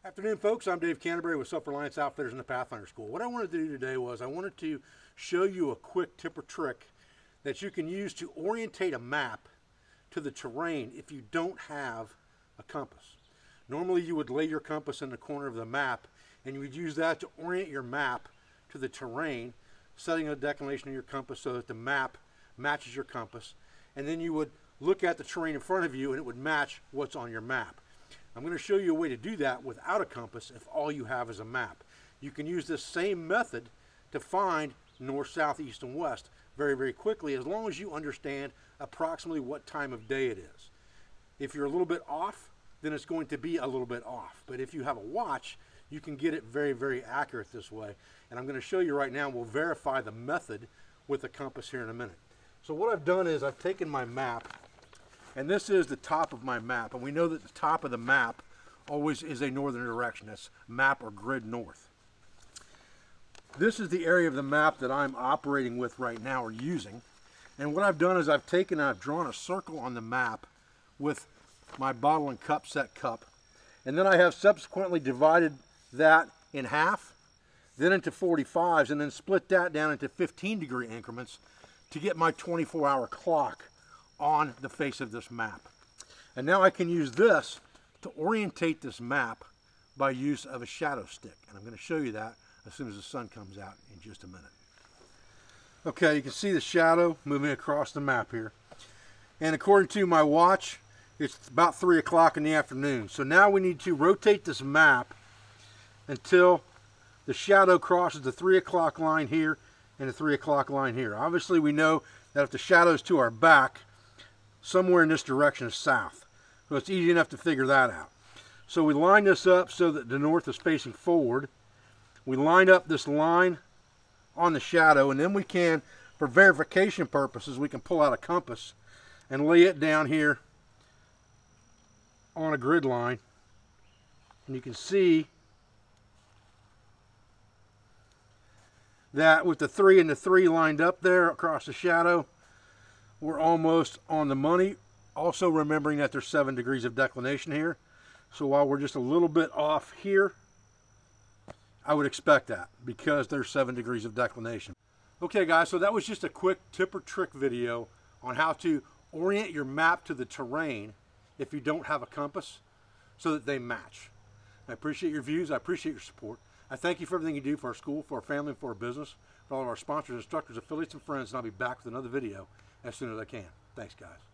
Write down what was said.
Afternoon, folks. I'm Dave Canterbury with Self-Reliance Outfitters in the Pathfinder School. What I wanted to do today was I wanted to show you a quick tip or trick that you can use to orientate a map to the terrain if you don't have a compass. Normally you would lay your compass in the corner of the map and you would use that to orient your map to the terrain, setting a declination of your compass so that the map matches your compass, and then you would look at the terrain in front of you and it would match what's on your map. I'm going to show you a way to do that without a compass if all you have is a map. You can use this same method to find north, south, east, and west very, very quickly as long as you understand approximately what time of day it is. If you're a little bit off, then it's going to be a little bit off. But if you have a watch, you can get it very, very accurate this way. And I'm going to show you right now, and we'll verify the method with the compass here in a minute. So what I've done is I've taken my map, and this is the top of my map, and we know that the top of the map always is a northern direction. That's map or grid north. This is the area of the map that I'm operating with right now or using. And what I've done is I've drawn a circle on the map with my bottle and cup set cup. And then I have subsequently divided that in half, then into 45s, and then split that down into 15-degree increments to get my 24-hour clock on the face of this map. And now I can use this to orientate this map by use of a shadow stick. And I'm going to show you that as soon as the sun comes out in just a minute. Okay, you can see the shadow moving across the map here. And according to my watch, it's about 3 o'clock in the afternoon. So now we need to rotate this map until the shadow crosses the 3 o'clock line here and the 3 o'clock line here. Obviously we know that if the shadow is to our back, somewhere in this direction is south. So it's easy enough to figure that out. So we line this up so that the north is facing forward. We line up this line on the shadow, and then we can, for verification purposes, we can pull out a compass and lay it down here on a grid line. And you can see that with the 3 and the 3 lined up there across the shadow, we're almost on the money. Also remembering that there's 7 degrees of declination here. So while we're just a little bit off here, I would expect that because there's 7 degrees of declination. Okay guys, so that was just a quick tip or trick video on how to orient your map to the terrain if you don't have a compass so that they match. I appreciate your views. I appreciate your support. I thank you for everything you do for our school, for our family, and for our business, for all of our sponsors, instructors, affiliates, and friends, and I'll be back with another video as soon as I can. Thanks, guys.